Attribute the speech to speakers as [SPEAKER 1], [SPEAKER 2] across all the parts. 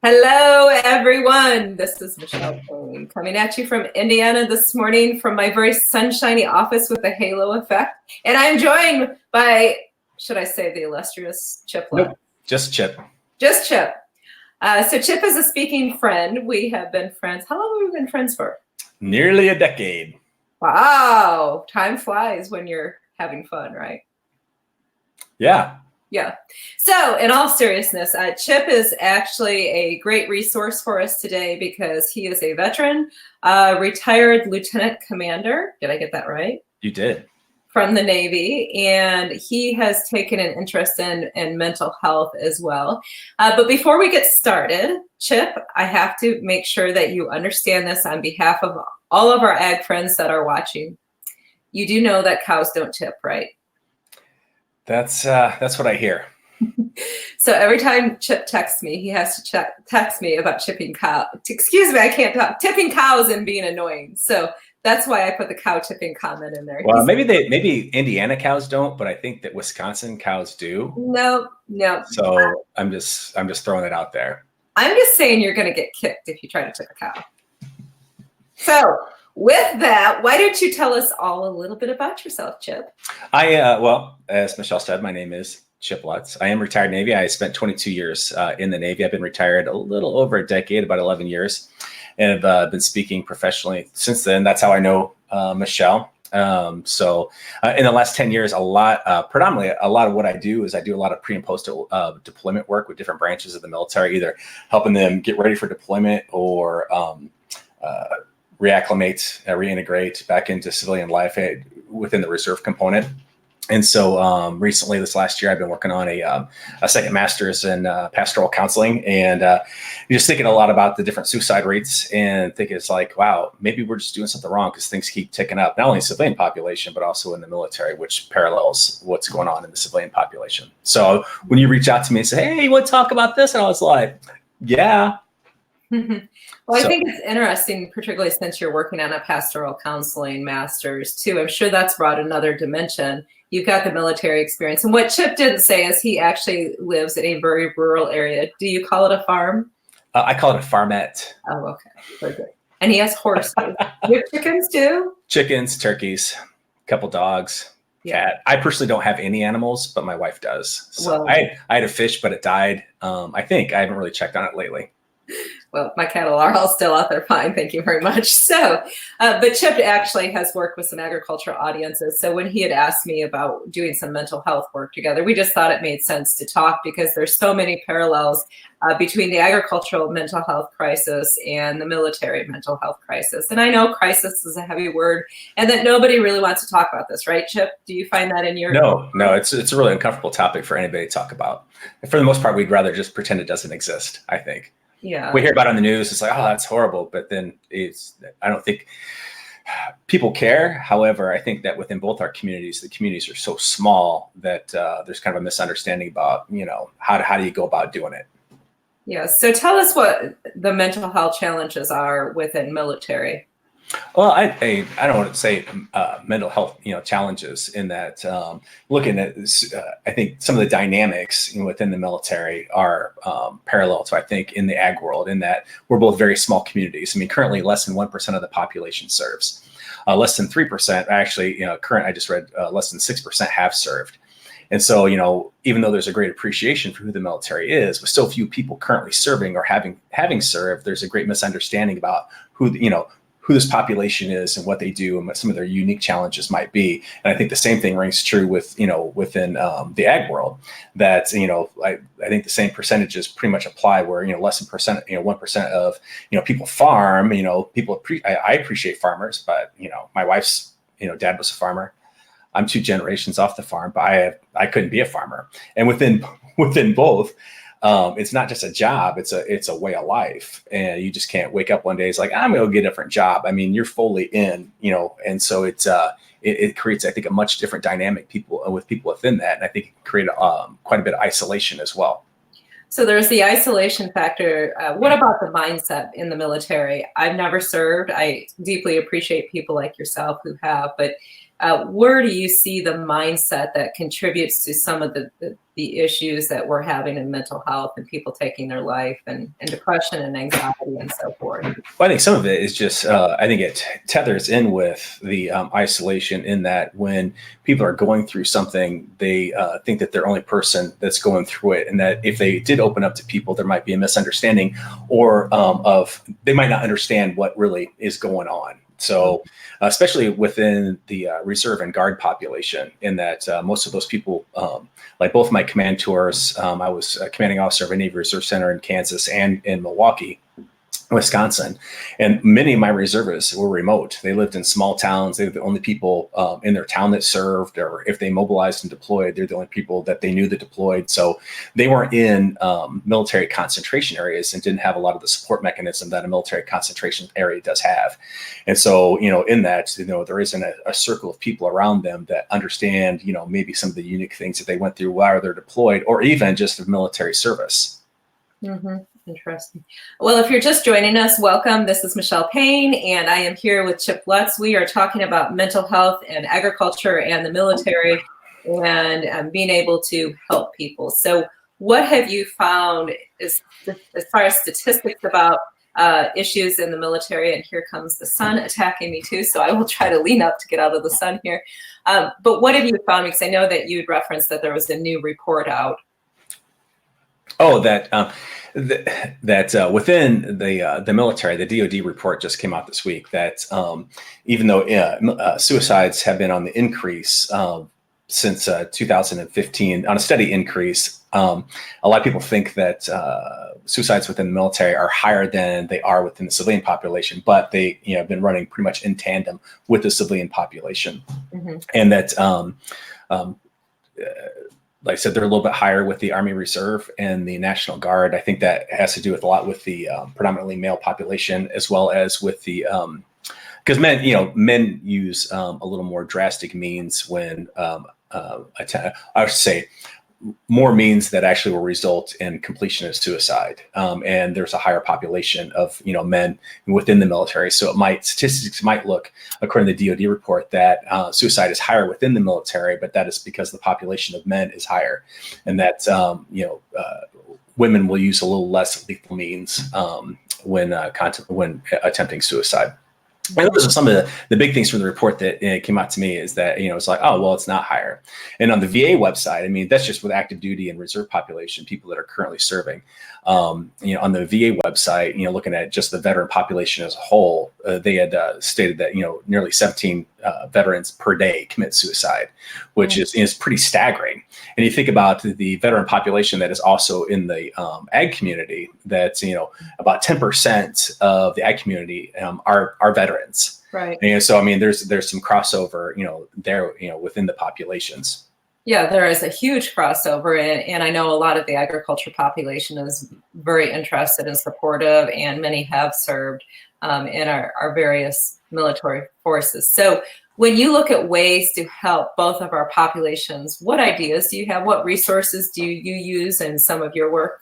[SPEAKER 1] Hello, everyone. This is Michelle Payne coming at you from Indiana this morning from my very sunshiny office with the halo effect. And I'm joined by, should I say, the illustrious Chip Lutz?
[SPEAKER 2] Nope, just Chip.
[SPEAKER 1] Just Chip. So Chip is a speaking friend. We have been friends. How long have we been friends for?
[SPEAKER 2] Nearly a decade.
[SPEAKER 1] Wow. Time flies when you're having fun, right?
[SPEAKER 2] Yeah.
[SPEAKER 1] Yeah. So in all seriousness, Chip is actually a great resource for us today because he is a veteran, retired lieutenant commander. Did I get that right?
[SPEAKER 2] You did.
[SPEAKER 1] From the Navy. And he has taken an interest in mental health as well. But before we get started, Chip, I have to make sure that you understand this on behalf of all of our ag friends that are watching. You do know that cows don't tip, right?
[SPEAKER 2] That's what I hear.
[SPEAKER 1] So every time Chip texts me, he has to text me about tipping cows. Excuse me, I can't talk. Tipping cows and being annoying. So that's why I put the cow tipping comment in there.
[SPEAKER 2] Well, maybe Indiana cows don't, but I think that Wisconsin cows do.
[SPEAKER 1] No.
[SPEAKER 2] So I'm just throwing it out there.
[SPEAKER 1] I'm just saying you're going to get kicked if you try to tip a cow. So with that, why don't you tell us all a little bit about yourself, Chip?
[SPEAKER 2] Well, as Michelle said, my name is Chip Lutz. I am retired Navy. I spent 22 years in the Navy. I've been retired a little over a decade, about 11 years, and have been speaking professionally since then. That's how I know Michelle. So in the last 10 years, predominantly a lot of what I do is I do a lot of pre and post deployment work with different branches of the military, either helping them get ready for deployment or reacclimate, reintegrate back into civilian life within the reserve component. And so recently, this last year, I've been working on a second master's in pastoral counseling, and just thinking a lot about the different suicide rates, and thinking it's like, wow, maybe we're just doing something wrong because things keep ticking up, not only in the civilian population, but also in the military, which parallels what's going on in the civilian population. So when you reach out to me and say, hey, you want to talk about this? And I was like, yeah.
[SPEAKER 1] Well, I think it's interesting, particularly since you're working on a pastoral counseling master's too. I'm sure that's brought another dimension. You've got the military experience. And what Chip didn't say is he actually lives in a very rural area. Do you call it a farm?
[SPEAKER 2] I call it a farmette.
[SPEAKER 1] Oh, okay. Very good. And he has horses. You have chickens too?
[SPEAKER 2] Chickens, turkeys, a couple dogs, cat. I personally don't have any animals, but my wife does. So well, I had a fish, but it died. I think I haven't really checked on it lately.
[SPEAKER 1] Well, my cattle are all still out there fine. Thank you very much. So, but Chip actually has worked with some agricultural audiences. So when he had asked me about doing some mental health work together, we just thought it made sense to talk because there's so many parallels between the agricultural mental health crisis and the military mental health crisis. And I know crisis is a heavy word and that nobody really wants to talk about this, right, Chip? Do you find that in your...
[SPEAKER 2] No, it's a really uncomfortable topic for anybody to talk about. And for the most part, we'd rather just pretend it doesn't exist, I think.
[SPEAKER 1] Yeah,
[SPEAKER 2] we hear about it on the news. It's like, oh, that's horrible. But then I don't think people care. However, I think that within both our communities, the communities are so small that there's kind of a misunderstanding about, how do you go about doing it?
[SPEAKER 1] Yeah. So tell us what the mental health challenges are within military.
[SPEAKER 2] Well, I don't want to say mental health, challenges in that looking at this, I think some of the dynamics within the military are parallel to, I think, in the ag world, in that we're both very small communities. I mean, currently less than 1% of the population serves. Less than 3%, actually, I just read less than 6% have served. And so, even though there's a great appreciation for who the military is, with so few people currently serving or having served, there's a great misunderstanding about who this population is and what they do and what some of their unique challenges might be. And I think the same thing rings true with, within the ag world, that, I think the same percentages pretty much apply where, less than 1% of, people farm, I appreciate farmers, but, my wife's, dad was a farmer. I'm 2 generations off the farm, but I couldn't be a farmer. And within both, it's not just a job, it's a way of life. And you just can't wake up one day, it's like, I'm going to get a different job. I mean, you're fully in, and so it creates, I think, a much different dynamic with people within that. And I think it can create quite a bit of isolation as well.
[SPEAKER 1] So there's the isolation factor. What about the mindset in the military? I've never served. I deeply appreciate people like yourself who have, but where do you see the mindset that contributes to some of the the issues that we're having in mental health and people taking their life and depression and anxiety and so forth.
[SPEAKER 2] Well, I think some of it is just, I think it tethers in with the isolation, in that when people are going through something, they think that they're the only person that's going through it. And that if they did open up to people, there might be a misunderstanding, or they might not understand what really is going on. So especially within the reserve and guard population, in that most of those people, like both my command tours, I was a commanding officer of a Navy Reserve Center in Kansas and in Milwaukee, Wisconsin, and many of my reservists were remote. They lived in small towns. They were the only people in their town that served, or if they mobilized and deployed, they're the only people that they knew that deployed. So they weren't in military concentration areas and didn't have a lot of the support mechanism that a military concentration area does have. And so, in that, there isn't a circle of people around them that understand, maybe some of the unique things that they went through while they're deployed, or even just of military service.
[SPEAKER 1] Mm-hmm. Interesting. Well, if you're just joining us, welcome. This is Michelle Payne, and I am here with Chip Lutz. We are talking about mental health and agriculture and the military, and being able to help people. So what have you found as far as statistics about issues in the military? And here comes the sun attacking me too, so I will try to lean up to get out of the sun here. But what have you found? Because I know that you'd referenced that there was a new report out.
[SPEAKER 2] Oh, that within the military, the DoD report just came out this week, that even though suicides have been on the increase since 2015, on a steady increase, a lot of people think that suicides within the military are higher than they are within the civilian population, but they have been running pretty much in tandem with the civilian population. Mm-hmm. And that like I said, they're a little bit higher with the Army Reserve and the National Guard. I think that has to do with a lot with the predominantly male population, as well as with the because men use a little more drastic means when I should say more means that actually will result in completion of suicide. And there's a higher population of, men within the military. So statistics might look, according to the DoD report, that suicide is higher within the military, but that is because the population of men is higher. And that, women will use a little less lethal means when attempting suicide. And those are some of the big things from the report that came out to me, is that, it's like, oh, well, it's not higher. And on the VA website, that's just with active duty and reserve population, people that are currently serving. On the VA website, looking at just the veteran population as a whole, they had stated that, nearly 17 veterans per day commit suicide, which is pretty staggering. And you think about the veteran population that is also in the ag community, that's, about 10% of the ag community are veterans.
[SPEAKER 1] Right.
[SPEAKER 2] And so, there's some crossover, there, within the populations.
[SPEAKER 1] Yeah, there is a huge crossover, and I know a lot of the agriculture population is very interested and supportive, and many have served in our various military forces. So when you look at ways to help both of our populations, what ideas do you have? What resources do you use in some of your work?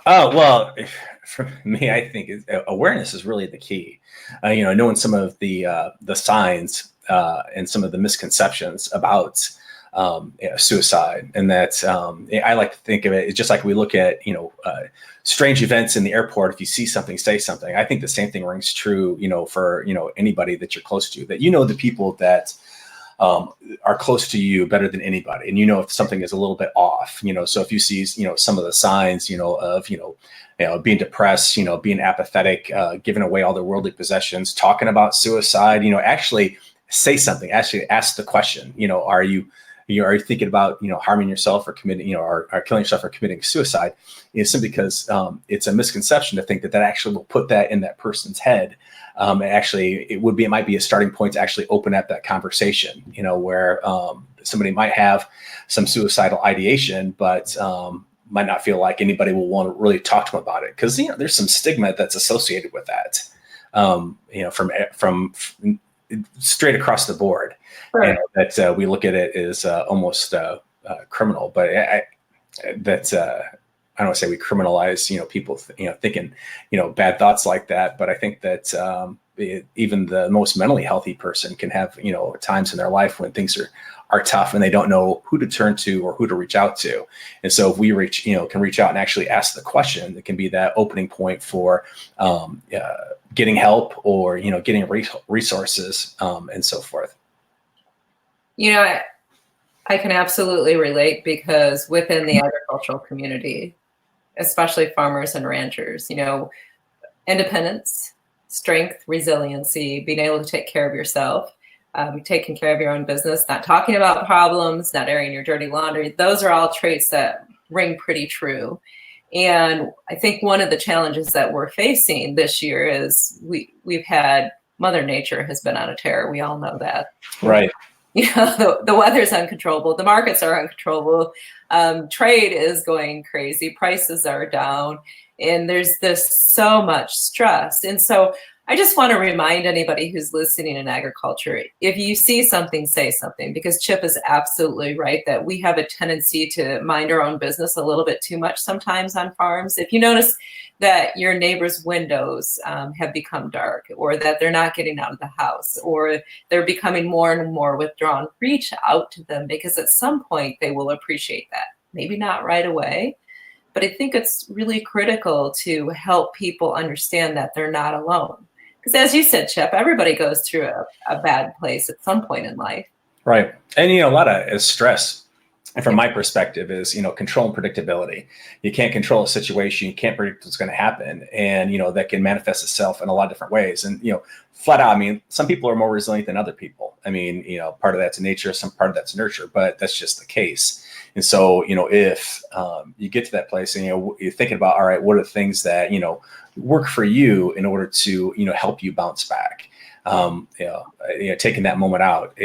[SPEAKER 2] Oh, well, for me, I think awareness is really the key. Knowing some of the signs and some of the misconceptions about suicide, and that I like to think of it, it's just like we look at strange events in the airport. If you see something, say something. I think the same thing rings true for anybody that you're close to, that the people that are close to you better than anybody, and if something is a little bit off. So if you see some of the signs of being depressed, being apathetic, giving away all their worldly possessions, talking about suicide, actually say something. Actually ask the question, are you thinking about harming yourself or committing or killing yourself or committing suicide? Is simply because it's a misconception to think that actually will put that in that person's head. Actually, it might be a starting point to actually open up that conversation, where somebody might have some suicidal ideation, but might not feel like anybody will want to really talk to them about it, because there's some stigma that's associated with that. From straight across the board. Right. That we look at it as almost criminal, but I don't want to say we criminalize, people, thinking, bad thoughts like that. But I think that, even the most mentally healthy person can have, times in their life when things are tough and they don't know who to turn to or who to reach out to. And so if we can reach out and actually ask the question, it can be that opening point for getting help or, getting resources and so forth.
[SPEAKER 1] I can absolutely relate, because within the agricultural community, especially farmers and ranchers, independence, strength, resiliency, being able to take care of yourself, taking care of your own business, not talking about problems, not airing your dirty laundry. Those are all traits that ring pretty true. And I think one of the challenges that we're facing this year is we've had Mother Nature has been on a tear. We all know that.
[SPEAKER 2] Right.
[SPEAKER 1] The weather's uncontrollable. The markets are uncontrollable. Trade is going crazy. Prices are down. And there's so much stress. And so I just want to remind anybody who's listening in agriculture, if you see something, say something, because Chip is absolutely right that we have a tendency to mind our own business a little bit too much sometimes on farms. If you notice that your neighbor's windows have become dark, or that they're not getting out of the house, or they're becoming more and more withdrawn, reach out to them, because at some point they will appreciate that. Maybe not right away, but I think it's really critical to help people understand that they're not alone. Because as you said, Chip, everybody goes through a bad place at some point in life.
[SPEAKER 2] Right. And, a lot of stress, and from my perspective, is, control and predictability. You can't control a situation. You can't predict what's going to happen. And, that can manifest itself in a lot of different ways. And, flat out, some people are more resilient than other people. Part of that's nature, some part of that's nurture, but that's just the case. And so, if you get to that place and, you're thinking about, all right, what are the things that, work for you in order to, help you bounce back? Taking that moment out.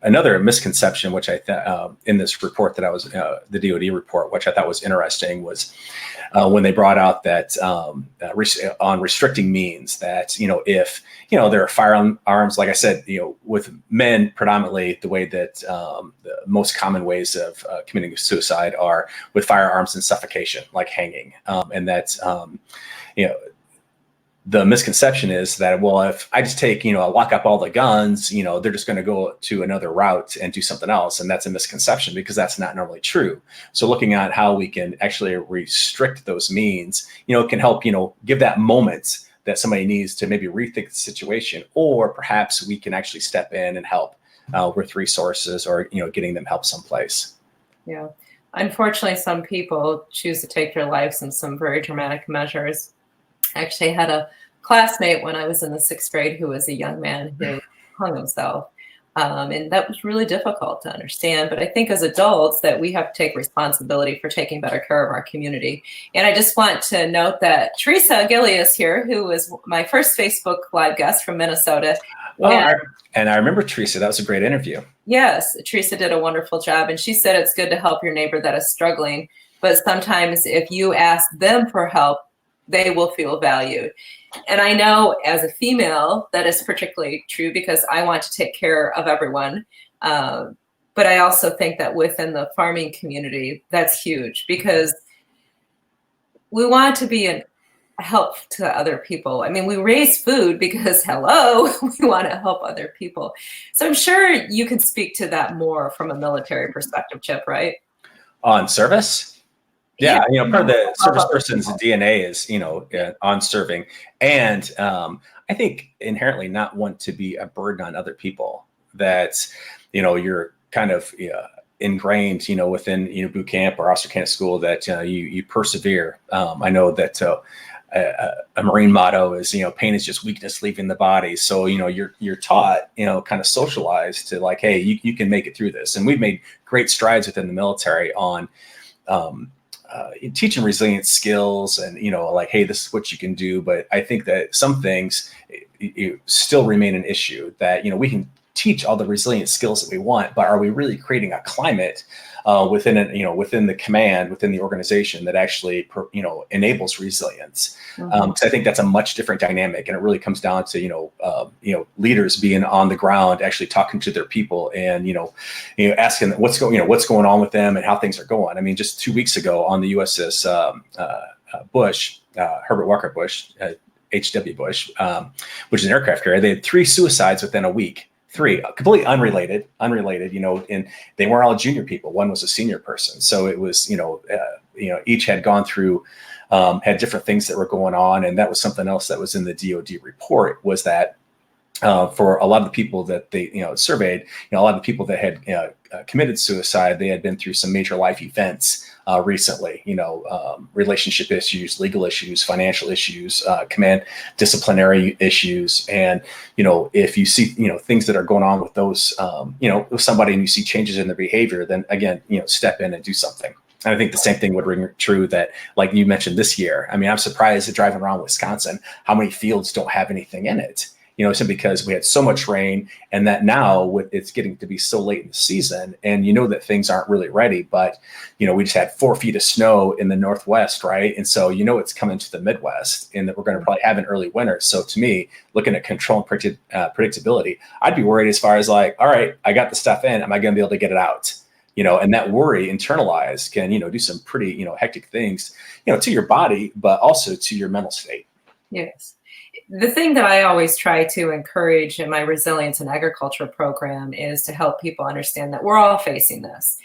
[SPEAKER 2] Another misconception, which I thought in this report that I was, the DoD report, which I thought was interesting, was when they brought out that on restricting means that, if, there are firearms, like I said, with men predominantly, the way that the most common ways of committing suicide are with firearms and suffocation, like hanging. And that's, the misconception is that, well, if I just take, lock up all the guns, they're just going to go to another route and do something else. And that's a misconception, because that's not normally true. So looking at how we can actually restrict those means, can help, give that moment that somebody needs to maybe rethink the situation, or perhaps we can actually step in and help with resources, or, getting them help someplace.
[SPEAKER 1] Yeah. Unfortunately, some people choose to take their lives in some very dramatic measures. I actually had a classmate when I was in the 6th grade who was a young man who hung himself. And that was really difficult to understand. But I think as adults that we have to take responsibility for taking better care of our community. And I just want to note that Teresa Gilly is here, who was my first Facebook Live guest from Minnesota.
[SPEAKER 2] And I remember Teresa. That was a great interview.
[SPEAKER 1] Yes, Teresa did a wonderful job. And she said it's good to help your neighbor that is struggling. But sometimes if you ask them for help, they will feel valued. And I know as a female, that is particularly true, because I want to take care of everyone. But I also think that within the farming community, that's huge, because we want to be a help to other people. We raise food because, hello, we want to help other people. So I'm sure you can speak to that more from a military perspective, Chip, right?
[SPEAKER 2] On service? Yeah, part of the service person's DNA is, on serving. And I think inherently not want to be a burden on other people. That, you're kind of ingrained, within, boot camp or officer candidate school, that you persevere. I know that a Marine motto is, pain is just weakness leaving the body. So, you're taught, kind of socialized to like, hey, you can make it through this. And we've made great strides within the military on teaching resilient skills and, like, hey, this is what you can do. But I think that some things still remain an issue, that, we can teach all the resilient skills that we want, but are we really creating a climate within the command, within the organization that actually, enables resilience? Mm-hmm. So I think that's a much different dynamic, and it really comes down to, leaders being on the ground, actually talking to their people, and, asking what's going on with them and how things are going. Just 2 weeks ago on the USS Bush, Herbert Walker Bush, H.W. Bush, which is an aircraft carrier. They had 3 suicides within a week. 3 completely unrelated, and they weren't all junior people. One was a senior person. So it was, each had gone through, had different things that were going on. And that was something else that was in the DOD report, was that for a lot of the people that they, surveyed, a lot of the people that had committed suicide, they had been through some major life events recently, relationship issues, legal issues, financial issues, command disciplinary issues. And, if you see, things that are going on with those, with somebody and you see changes in their behavior, then again, step in and do something. And I think the same thing would ring true that, like you mentioned this year. I mean, I'm surprised that driving around Wisconsin, how many fields don't have anything in it. Simply because we had so much rain, and that now it's getting to be so late in the season, and that things aren't really ready. But we just had 4 feet of snow in the Northwest, right? And so it's coming to the Midwest, and that we're going to probably have an early winter. So to me, looking at control and predictability, I'd be worried as far as like, all right, I got the stuff in, am I going to be able to get it out? And that worry internalized can do some pretty hectic things to your body, but also to your mental state.
[SPEAKER 1] Yes. The thing that I always try to encourage in my resilience in agriculture program is to help people understand that we're all facing this.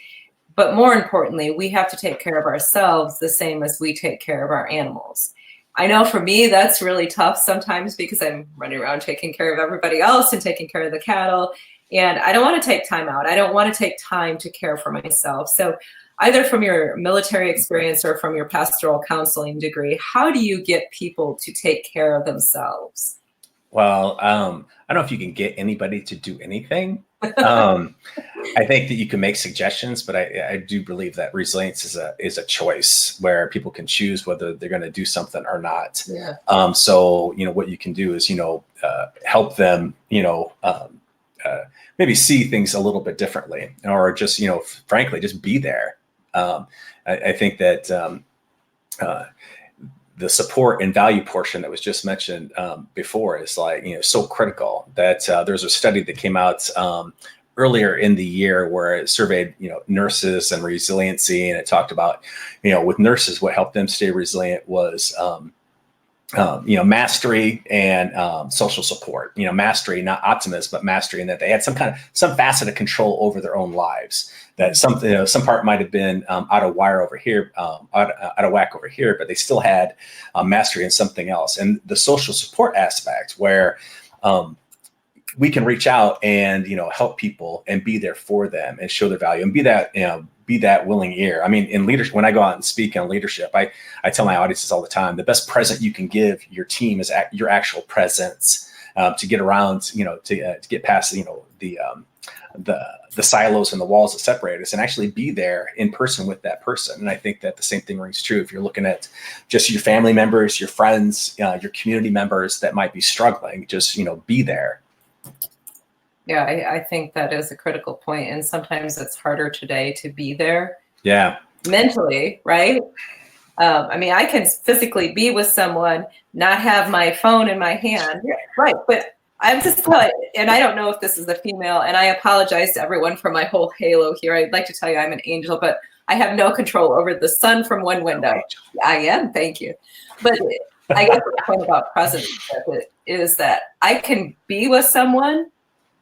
[SPEAKER 1] But more importantly, we have to take care of ourselves the same as we take care of our animals. I know for me, that's really tough sometimes because I'm running around taking care of everybody else and taking care of the cattle. And I don't want to take time out. I don't want to take time to care for myself. So either from your military experience or from your pastoral counseling degree, how do you get people to take care of themselves?
[SPEAKER 2] Well, I don't know if you can get anybody to do anything. I think that you can make suggestions, but I do believe that resilience is a choice where people can choose whether they're going to do something or not.
[SPEAKER 1] Yeah.
[SPEAKER 2] So, what you can do is, help them, maybe see things a little bit differently, or just, frankly, just be there. I think that the support and value portion that was just mentioned before is like, so critical. That there's a study that came out earlier in the year where it surveyed, nurses and resiliency, and it talked about, with nurses, what helped them stay resilient was mastery and social support. Mastery, not optimism, but mastery, and that they had some facet of control over their own lives. That some part might have been out of wire over here, out of whack over here, but they still had mastery in something else. And the social support aspect, where we can reach out and help people and be there for them and show their value and be that willing ear. I mean, in leadership, when I go out and speak on leadership, I tell my audiences all the time, the best present you can give your team is your actual presence, to get around, to get past, the silos and the walls that separate us, and actually be there in person with that person. And I think that the same thing rings true if you're looking at just your family members, your friends, your community members that might be struggling. Just be there.
[SPEAKER 1] Yeah, I think that is a critical point. And sometimes it's harder today to be there.
[SPEAKER 2] Yeah.
[SPEAKER 1] Mentally, right? I can physically be with someone, not have my phone in my hand. Right. But I'm just telling, and I don't know if this is a female, and I apologize to everyone for my whole halo here. I'd like to tell you I'm an angel, but I have no control over the sun from one window. I am, thank you. But I guess the point about presence is that I can be with someone,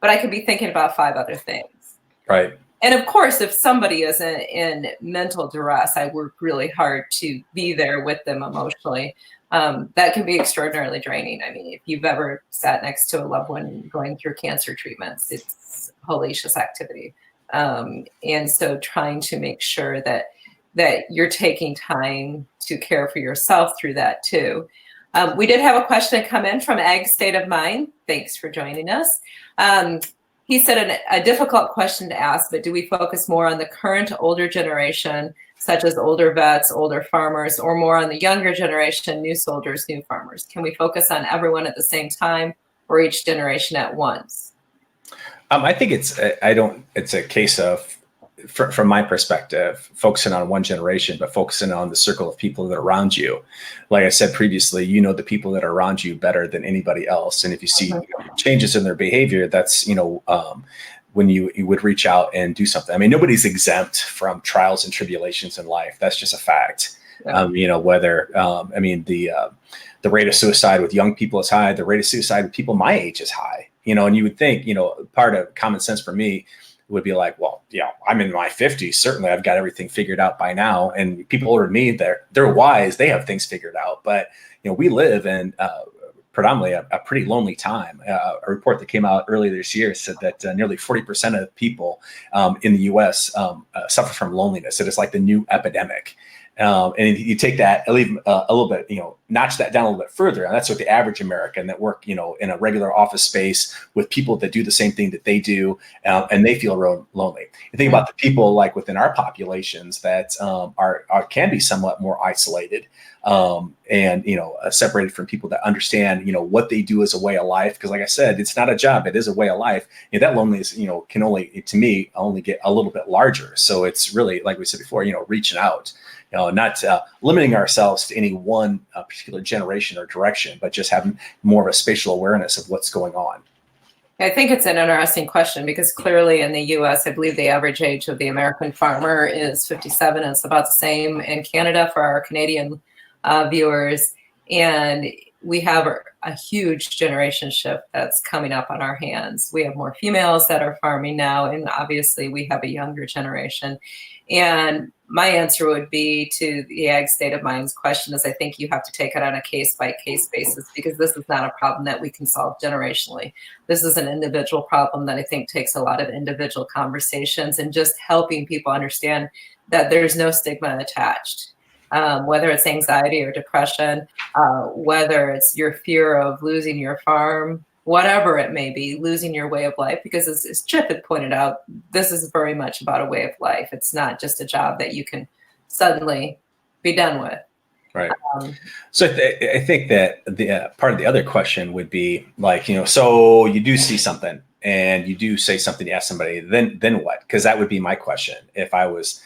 [SPEAKER 1] but I could be thinking about 5 other things.
[SPEAKER 2] Right.
[SPEAKER 1] And of course, if somebody is in mental duress, I work really hard to be there with them emotionally. That can be extraordinarily draining. I mean, if you've ever sat next to a loved one going through cancer treatments, it's hellacious activity. And so trying to make sure that you're taking time to care for yourself through that too. We did have a question come in from Ag State of Mind. Thanks for joining us. He said a difficult question to ask, but do we focus more on the current older generation, such as older vets, older farmers, or more on the younger generation, new soldiers, new farmers? Can we focus on everyone at the same time or each generation at once?
[SPEAKER 2] I think it's a case of, from my perspective, focusing on one generation, but focusing on the circle of people that are around you. Like I said previously, the people that are around you better than anybody else. And if you see changes in their behavior, that's, when you would reach out and do something. I mean, nobody's exempt from trials and tribulations in life. That's just a fact.
[SPEAKER 1] Yeah.
[SPEAKER 2] Whether the rate of suicide with young people is high, the rate of suicide with people my age is high. And you would think, part of common sense for me would be like, well, I'm in my 50s. Certainly I've got everything figured out by now. And people older than me, they're wise. They have things figured out. But, we live in predominantly a pretty lonely time. A report that came out earlier this year said that nearly 40% of people in the U.S. Suffer from loneliness. It is like the new epidemic. And you take that, a little bit, notch that down a little bit further. And that's what the average American that work, in a regular office space with people that do the same thing that they do, and they feel lonely. You think about the people like within our populations that can be somewhat more isolated, and separated from people that understand, what they do as a way of life. Because like I said, it's not a job; it is a way of life. That loneliness, can only, to me, get a little bit larger. So it's really, like we said before, reaching out. Not limiting ourselves to any one particular generation or direction, but just having more of a spatial awareness of what's going on.
[SPEAKER 1] I think it's an interesting question because clearly in the US, I believe the average age of the American farmer is 57, and it's about the same in Canada for our Canadian viewers. And we have a huge generation shift that's coming up on our hands. We have more females that are farming now, and obviously we have a younger generation. And my answer would be to the Ag State of Mind's question is I think you have to take it on a case-by-case basis because this is not a problem that we can solve generationally. This is an individual problem that I think takes a lot of individual conversations and just helping people understand that there's no stigma attached. Whether it's anxiety or depression, whether it's your fear of losing your farm, whatever it may be, losing your way of life, because as Chip had pointed out, this is very much about a way of life. It's not just a job that you can suddenly be done with.
[SPEAKER 2] Right. So I think that the part of the other question would be like, so you do see something and you do say something to ask somebody, then what? Because that would be my question if I was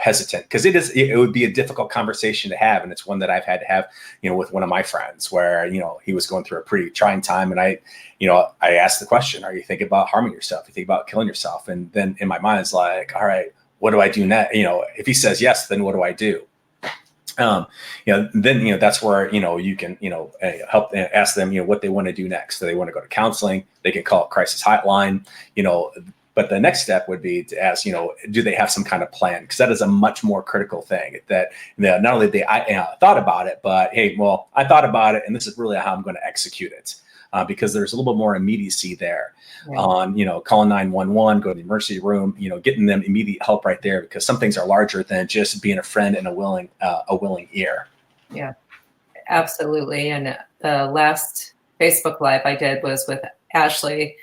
[SPEAKER 2] hesitant, because it would be a difficult conversation to have. And it's one that I've had to have, with one of my friends where, he was going through a pretty trying time. And I asked the question, are you thinking about harming yourself? You think about killing yourself? And then in my mind, it's like, all right, what do I do next? If he says yes, then what do I do? Then, that's where, you can, help ask them, what they want to do next. Do they want to go to counseling? They can call a crisis hotline, But the next step would be to ask, do they have some kind of plan? Because that is a much more critical thing that not only I thought about it, but hey, well, I thought about it, and this is really how I'm going to execute it. Because there's a little bit more immediacy there on, calling 911, go to the emergency room, getting them immediate help right there, because some things are larger than just being a friend and a willing ear.
[SPEAKER 1] Yeah, absolutely. And the last Facebook Live I did was with Ashley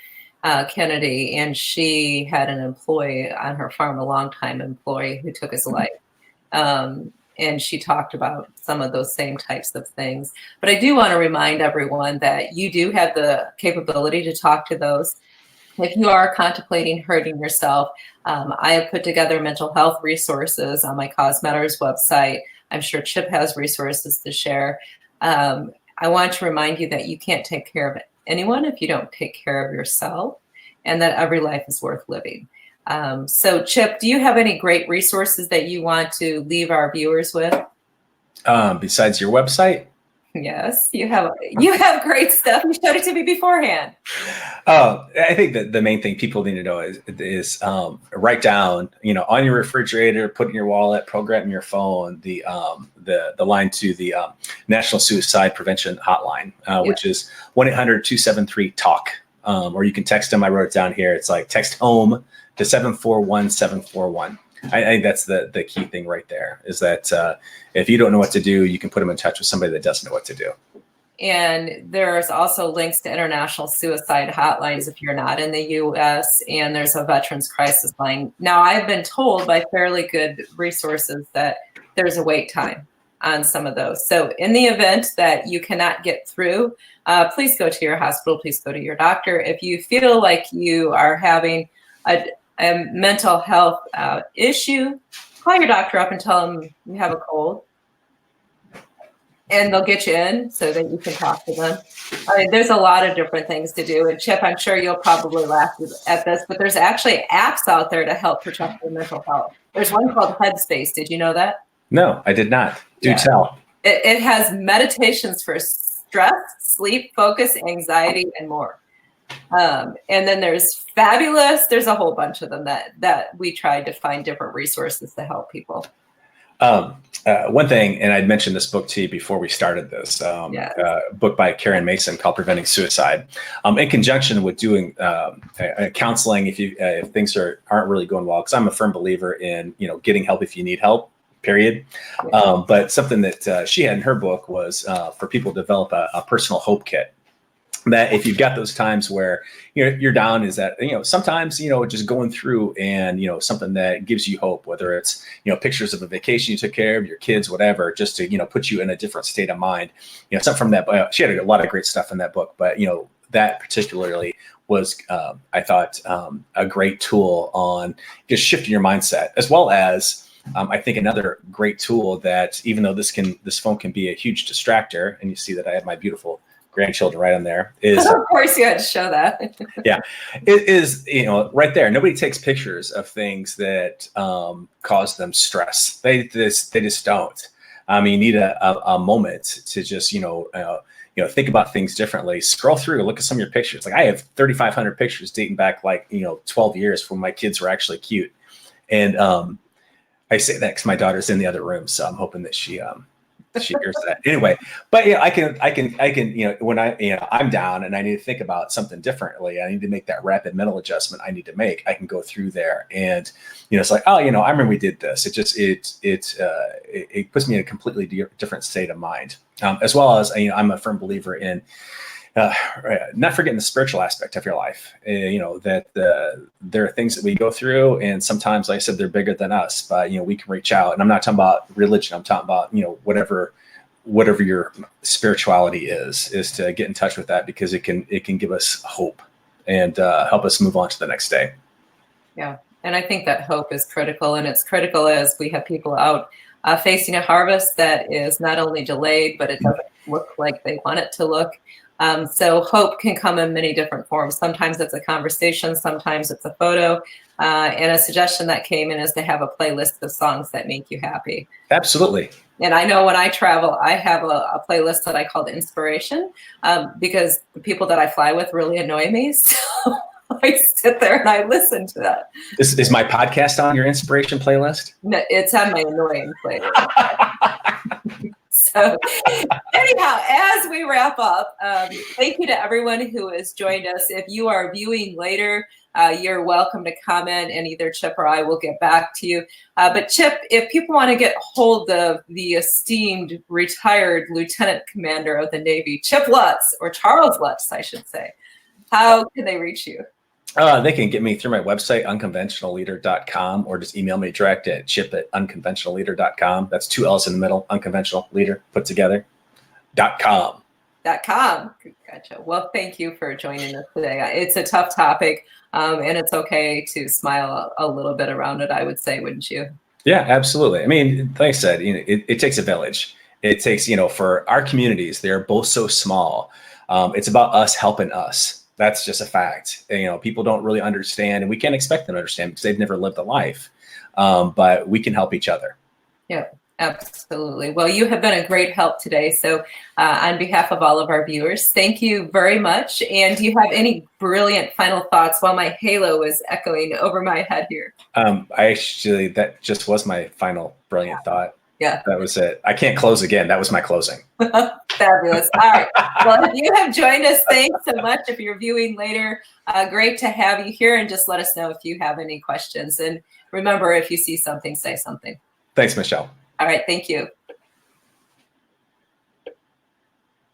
[SPEAKER 1] Kennedy, and she had an employee on her farm, a longtime employee who took his life. And she talked about some of those same types of things. But I do want to remind everyone that you do have the capability to talk to those. If you are contemplating hurting yourself, I have put together mental health resources on my Cause Matters website. I'm sure Chip has resources to share. I want to remind you that you can't take care of anyone if you don't take care of yourself, and that every life is worth living. So Chip, do you have any great resources that you want to leave our viewers with?
[SPEAKER 2] Besides your website?
[SPEAKER 1] Yes, you have great stuff. You showed it to me beforehand.
[SPEAKER 2] I think that the main thing people need to know is write down, on your refrigerator, put in your wallet, program in your phone, the line to the National Suicide Prevention Hotline, which is 1-800-273-TALK. Or you can text them. I wrote it down here. It's like text home to 741-741. I think that's the key thing right there, is that if you don't know what to do, you can put them in touch with somebody that doesn't know what to do.
[SPEAKER 1] And there's also links to international suicide hotlines if you're not in the U.S., and there's a veterans crisis line. Now, I've been told by fairly good resources that there's a wait time on some of those. So in the event that you cannot get through, please go to your hospital, please go to your doctor. If you feel like you are having a mental health issue, call your doctor up and tell them you have a cold, and they'll get you in so that you can talk to them. I mean, there's a lot of different things to do. And Chip, I'm sure you'll probably laugh at this, but there's actually apps out there to help protect your mental health. There's one called Headspace. Did you know that?
[SPEAKER 2] No, I did not. Do tell.
[SPEAKER 1] It has meditations for stress, sleep, focus, anxiety, and more. And then there's Fabulous. There's a whole bunch of them that we tried to find different resources to help people.
[SPEAKER 2] One thing, and I'd mentioned this book to you before we started this, book by Karen Mason called Preventing Suicide, in conjunction with doing counseling if things aren't really going well, because I'm a firm believer in, getting help if you need help, period. But something that she had in her book was for people to develop a personal hope kit. That if you've got those times where you're down, is that sometimes just going through and something that gives you hope, whether it's pictures of a vacation you took care of, your kids, whatever, just to put you in a different state of mind. Something from that. She had a lot of great stuff in that book, but that particularly was I thought a great tool on just shifting your mindset, as well as I think another great tool that, even though this phone can be a huge distractor, and you see that I have my beautiful grandchildren right on there, is
[SPEAKER 1] of course you had to show that.
[SPEAKER 2] Yeah, it is, right there. Nobody takes pictures of things that cause them stress. They just don't. You need a moment to just think about things differently. Scroll through, look at some of your pictures. Like, I have 3,500 pictures dating back 12 years when my kids were actually cute. And I say that because my daughter's in the other room, so I'm hoping that she hears that anyway. But I can when I'm down and I need to think about something differently, I need to make that rapid mental adjustment I need to make. I can go through there, and it's like, I remember we did this. It puts me in a completely different state of mind, as well as I'm a firm believer in not forgetting the spiritual aspect of your life. That there are things that we go through, and sometimes, like I said, they're bigger than us, but we can reach out. And I'm not talking about religion. I'm talking about whatever your spirituality is to get in touch with that, because it can give us hope and help us move on to the next day.
[SPEAKER 1] Yeah, and I think that hope is critical, and it's critical as we have people out facing a harvest that is not only delayed, but it doesn't look like they want it to look. So hope can come in many different forms. Sometimes it's a conversation, sometimes it's a photo. And a suggestion that came in is to have a playlist of songs that make you happy.
[SPEAKER 2] Absolutely.
[SPEAKER 1] And I know when I travel, I have a playlist that I call the Inspiration, because the people that I fly with really annoy me. So I sit there and I listen to that.
[SPEAKER 2] Is my podcast on your Inspiration playlist?
[SPEAKER 1] No, it's on my annoying playlist. So anyhow, as we wrap up, thank you to everyone who has joined us. If you are viewing later, you're welcome to comment, and either Chip or I will get back to you. But Chip, if people want to get hold of the esteemed retired Lieutenant Commander of the Navy, Chip Lutz, or Charles Lutz, I should say, how can they reach you?
[SPEAKER 2] They can get me through my website, unconventionalleader.com, or just email me direct at chip@unconventionalleader.com. That's 2 L's in the middle, unconventional leader put together, .com.
[SPEAKER 1] .com. Gotcha. Well, thank you for joining us today. It's a tough topic, and it's okay to smile a little bit around it, I would say, wouldn't you?
[SPEAKER 2] Yeah, absolutely. I mean, like I said, it takes a village. It takes, for our communities, they're both so small. It's about us helping us. That's just a fact. People don't really understand, and we can't expect them to understand because they've never lived a life. But we can help each other.
[SPEAKER 1] Yeah, absolutely. Well, you have been a great help today. So on behalf of all of our viewers, thank you very much. And do you have any brilliant final thoughts while my halo is echoing over my head here?
[SPEAKER 2] That just was my final brilliant thought.
[SPEAKER 1] Yeah.
[SPEAKER 2] That was it. I can't close again. That was my closing.
[SPEAKER 1] Fabulous. All right. Well, if you have joined us, thanks so much. If you're viewing later, great to have you here, and just let us know if you have any questions. And remember, if you see something, say something.
[SPEAKER 2] Thanks, Michelle.
[SPEAKER 1] All right. Thank you.